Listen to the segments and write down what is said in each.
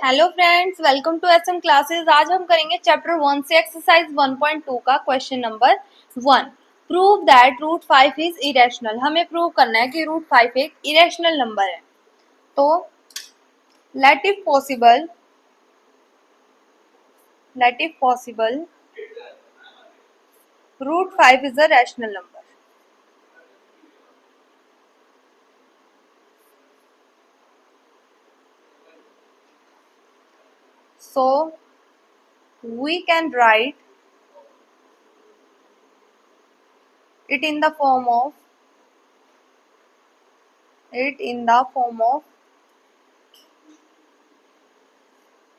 Hello friends, welcome to SM classes. आज हम करेंगे चैप्टर 1 से एक्सरसाइज 1.2 का question number 1। Prove that root 5 is irrational. हमें प्रूव करना है कि रूट 5 एक इरेशनल नंबर है। तो let if possible root 5 is a rational number. So we can write it in the form of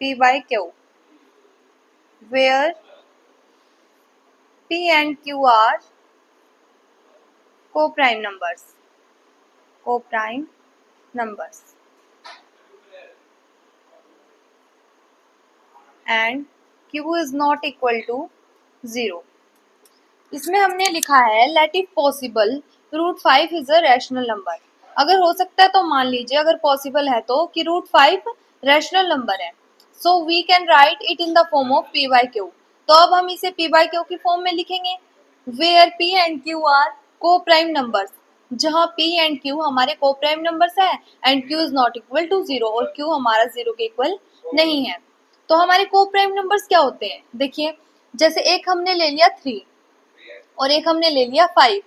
P by Q, where P and Q are co-prime numbers and Q is not equal to 0। इसमें हमने लिखा है let if possible root 5 is a rational number. अगर हो सकता है तो मान लीजिए, अगर पॉसिबल है तो कि रूट 5 रैशनल नंबर है। So we can write it in the form of P by Q। तो अब हम इसे P बाई Q की फॉर्म में लिखेंगे, where P and Q are coprime numbers, जहाँ P एंड Q हमारे को प्राइम नंबर्स है and Q is not equal to 0 और Q हमारा 0 के इक्वल नहीं है। तो हमारे को प्राइम नंबर्स क्या होते हैं, देखिए, जैसे एक हमने ले लिया 3 और एक हमने ले लिया 5।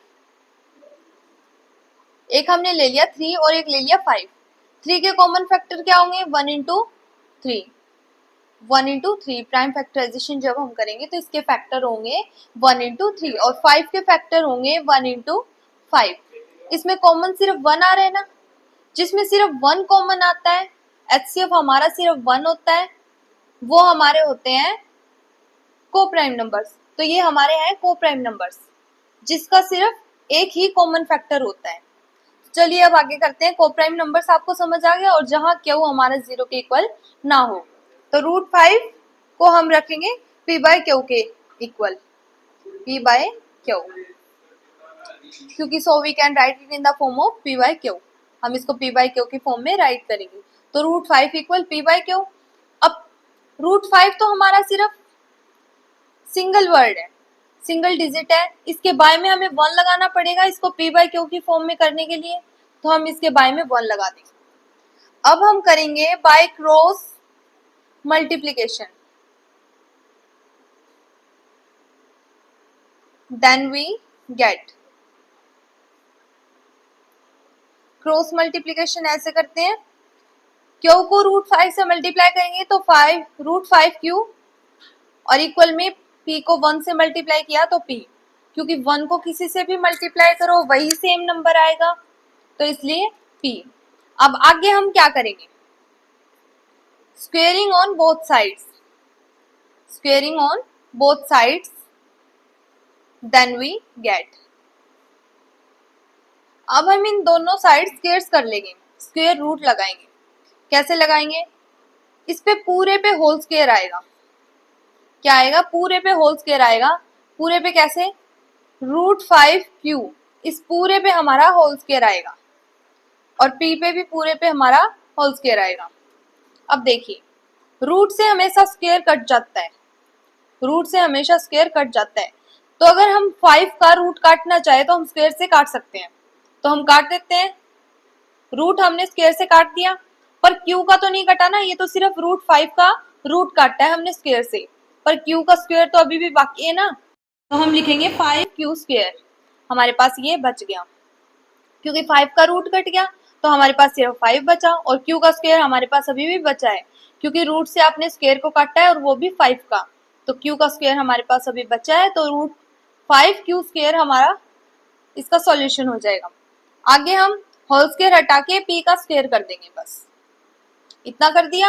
एक हमने ले लिया 3 और एक ले लिया 5। 3 के कॉमन फैक्टर क्या होंगे, 1 इंटू 3। 1 इंटू 3 प्राइम फैक्टराइजेशन जब हम करेंगे तो इसके फैक्टर होंगे 1 इंटू 3 और 5 के फैक्टर होंगे 1 इंटू 5। इसमें कॉमन सिर्फ 1 आ रहा है ना, जिसमें सिर्फ 1 कॉमन आता है, एचसीएफ हमारा सिर्फ 1 होता है, वो हमारे होते हैं को प्राइम नंबर्स। तो ये हमारे हैं को प्राइम नंबर्स जिसका सिर्फ एक ही कॉमन फैक्टर होता है। चलिए अब आगे करते हैं। को प्राइम नंबर्स आपको समझ आ गया, और जहां क्यू हमारा 0 के इक्वल ना हो तो रूट 5 को हम रखेंगे P बाय Q के इक्वल, P बाय Q, क्योंकि so we can write it in the form of P by Q। हम इसको P बाय Q की फॉर्म में राइट करेंगे। तो root 5 equal P by Q। अब रूट 5 तो हमारा सिर्फ सिंगल वर्ड है, सिंगल डिजिट है, इसके बाय में हमें 1 लगाना पड़ेगा इसको P बाय Q की फॉर्म में करने के लिए। तो हम इसके बाय में 1 लगा देंगे। अब हम करेंगे by cross multiplication, then we get. Cross multiplication ऐसे करते हैं, Q को रूट 5 से मल्टीप्लाई करेंगे तो 5 रूट 5 Q और इक्वल में P को 1 से मल्टीप्लाई किया तो P, क्योंकि 1 को किसी से भी मल्टीप्लाई करो वही सेम नंबर आएगा, तो इसलिए P। अब आगे हम क्या करेंगे, squaring on both sides, squaring on both sides, then we get. अब हम इन दोनों साइड स्क्वेयर्स कर लेंगे, स्क्वेयर रूट लगाएंगे। कैसे लगाएंगे, इस पे पूरे पे होल स्क्वेयर आएगा। क्या आएगा, पूरे पे होल स्क्वेयर आएगा। पूरे पे कैसे, रूट 5Q, इस पूरे पे हमारा होल स्क्वेयर आएगा और P पे भी पूरे पे हमारा होल स्क्वेयर आएगा। अब देखिए, रूट से हमेशा स्क्वेयर कट जाता है, रूट से हमेशा स्क्वेयर कट जाता है। तो अगर हम 5 का रूट काटना चाहे तो हम स्क्वेयर से काट सकते हैं, तो हम काट देते हैं। रूट हमने स्क्वेयर से काट दिया, पर Q का तो नहीं कटा ना, ये तो सिर्फ रूट 5 का रूट काटा है हमने स्क्वेयर से, पर Q का स्क्वेयर तो अभी भी बाकी है ना। तो हम लिखेंगे 5Q स्क्वेयर, हमारे पास ये बच गया, क्योंकि 5 का रूट कट गया तो हमारे पास सिर्फ 5 बचा, और Q का स्क्वेयर हमारे पास अभी भी बचा है, क्योंकि रूट से आपने स्क्वेयर को काटा है और वो भी 5 का, तो Q का स्क्वेयर हमारे पास अभी बचा है। तो रूट 5Q स्क्वेयर हमारा इसका सॉल्यूशन हो जाएगा। आगे हम होल स्क्वेयर हटा के P का स्क्वेयर कर देंगे, बस इतना कर दिया।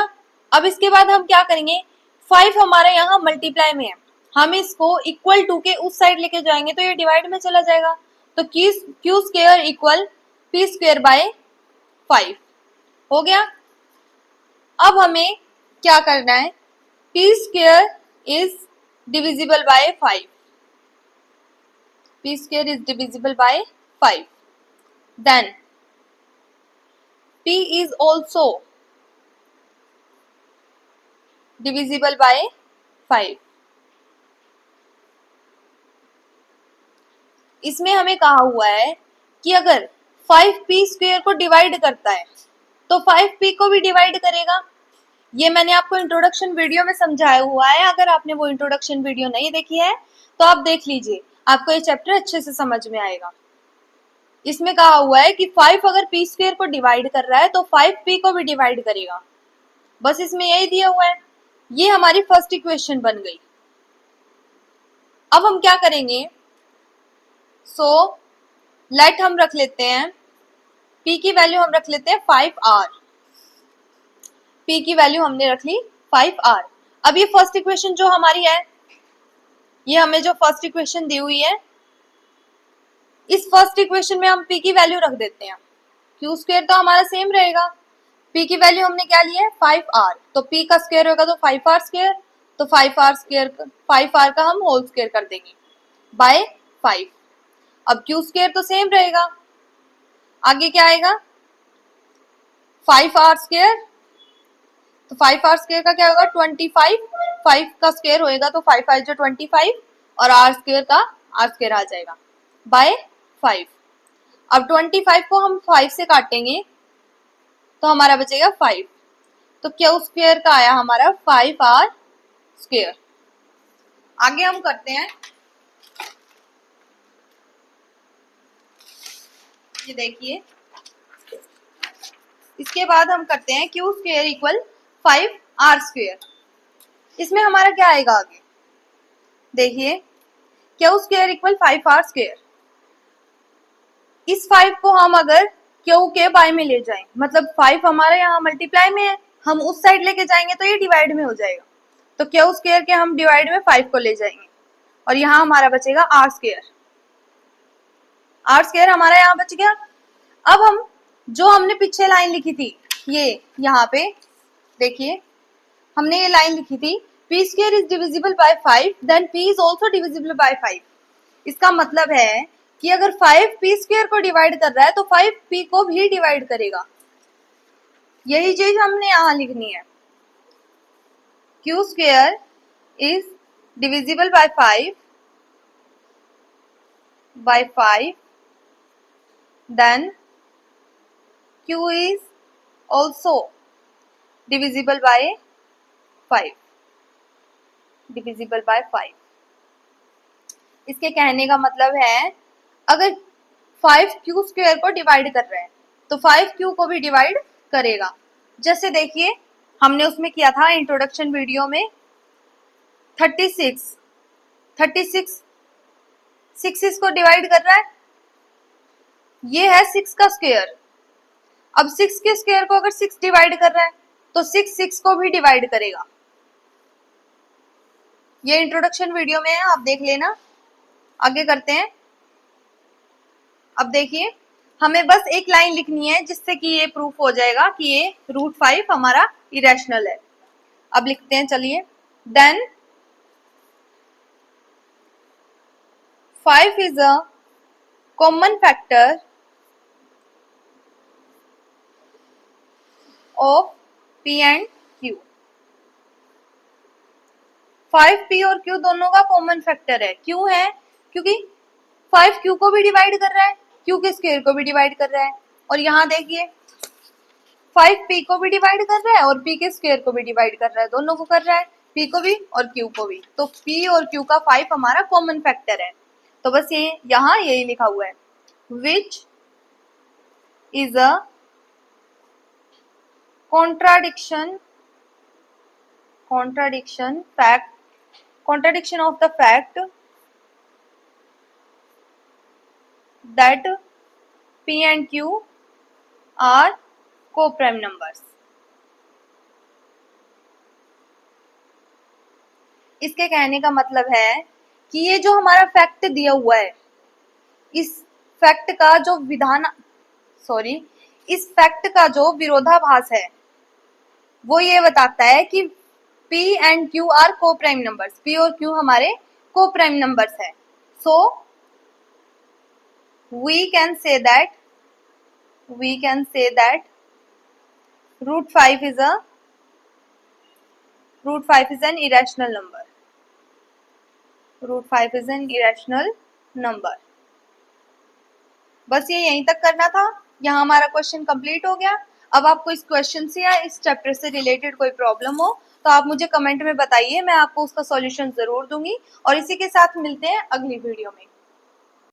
अब इसके बाद हम क्या करेंगे, 5 हमारे यहाँ मल्टीप्लाई में है, हम इसको इक्वल टू के उस साइड लेके जाएंगे तो ये डिवाइड में चला जाएगा। तो Q square equal P square by 5 हो गया। अब हमें क्या करना है, P square is divisible by 5, P square is divisible by 5, then P is also divisible by 5। इसमें हमें कहा हुआ है कि अगर 5p स्क्वायर को डिवाइड करता है तो 5p को भी डिवाइड करेगा। ये मैंने आपको इंट्रोडक्शन वीडियो में समझाया हुआ है, अगर आपने वो इंट्रोडक्शन वीडियो नहीं देखी है तो आप देख लीजिए, आपको ये चैप्टर अच्छे से समझ में आएगा। इसमें कहा हुआ है कि 5 अगर p स्क्वायर को डिवाइड कर रहा है तो 5p को भी डिवाइड करेगा, बस इसमें यही दिया हुआ है। ये हमारी फर्स्ट इक्वेशन बन गई। अब हम क्या करेंगे, लेट हम रख लेते हैं p की वैल्यू हम रख लेते हैं 5r। p की वैल्यू हमने रख ली 5r। अब ये फर्स्ट इक्वेशन जो हमारी है, ये हमें जो फर्स्ट इक्वेशन दी हुई है, इस फर्स्ट इक्वेशन में हम p की वैल्यू रख देते हैं। q स्क्वायर तो हमारा सेम रहेगा, p की वैल्यू हमने क्या ली है 5r, तो p का स्क्वायर होगा तो 5r स्क्वायर, तो 5r का हम होल स्क्वायर कर देंगे बाय 5। अब q स्क्वायर तो सेम रहेगा, आगे क्या आएगा 5r स्क्वायर, तो 5r स्क्वायर का क्या होगा 25, 5 का स्क्वायर होएगा तो 5 5 जो 25 और r स्क्वायर का r स्क्वायर आ जाएगा बाय 5। अब 25 को हम 5 से काटेंगे तो हमारा बचेगा 5, तो क्यू स्क्वायर का आया हमारा 5r स्क्वायर। आगे हम करते हैं, ये देखिए, इसके बाद हम करते हैं Q square equal 5r square. इसमें हमारा क्या आएगा आगे, देखिए Q square equal 5r square. इस 5 को हम अगर क्यू के बाय में ले जाएं, मतलब 5 हमारा यहाँ मल्टीप्लाई में है, हम उस साइड लेके जाएंगे तो ये डिवाइड में हो जाएगा, तो क्यू स्क्वायर के हम डिवाइड में 5 को ले जाएंगे और यहाँ हमारा बचेगा आर स्क्वायर। आर स्क्वायर हमारा यहाँ बच गया। अब हम जो हमने पीछे लाइन लिखी थी, ये यहाँ पे देखिए हमने ये लाइन लिखी थी p square is divisible by 5 then p is also divisible by 5। इसका मतलब है कि अगर 5 p स्क्वायर को डिवाइड कर रहा है तो 5 p को भी डिवाइड करेगा। यही चीज हमने यहाँ लिखनी है, q square is divisible by 5 then q is also divisible by 5, divisible by 5। इसके कहने का मतलब है अगर 5q स्क्वायर को डिवाइड कर रहे हैं तो 5q को भी डिवाइड करेगा। जैसे देखिए हमने उसमें किया था इंट्रोडक्शन वीडियो में 36 6 इसको डिवाइड कर रहा है, ये है 6 का स्क्वायर। अब 6 के स्क्वायर को अगर 6 डिवाइड कर रहा है तो 6 को भी डिवाइड करेगा। ये इंट्रोडक्शन वीडियो में है, आप देख लेना। आगे करते हैं। अब देखिए हमें बस एक लाइन लिखनी है जिससे कि ये प्रूफ हो जाएगा कि ये √5 हमारा इरेशनल है। अब लिखते हैं, चलिए, then 5 is a common factor of p and q। 5p और q दोनों का कॉमन फैक्टर है। क्यों है? क्योंकि 5 q को भी डिवाइड कर रहा है, q के स्क्वायर को भी डिवाइड कर रहा है, और यहाँ देखिए 5p को भी डिवाइड कर रहा है और p के स्क्वायर को भी डिवाइड कर रहा है, दोनों को कर रहा है, p को भी और q को भी। तो p और q का 5 हमारा कॉमन फैक्टर है। तो बस ये यहाँ यही लिखा हुआ है, which is a contradiction of the fact that p and q are co-prime numbers। इसके कहने का मतलब है कि ये जो हमारा फैक्ट दिया हुआ है, इस फैक्ट का जो विरोधाभास है वो ये बताता है कि p and q are coprime numbers. p और q हमारे को प्राइम नंबर्स है। So we can say that √5 is a root 5 is an irrational number, root 5 is an irrational number. बस ये यहीं तक करना था। यहाँ हमारा क्वेश्चन कंप्लीट हो गया। अब आपको इस क्वेश्चन से या इस चैप्टर से रिलेटेड कोई प्रॉब्लम हो तो आप मुझे कमेंट में बताइए, मैं आपको उसका सॉल्यूशन जरूर दूंगी। और इसी के साथ मिलते हैं अगली वीडियो में।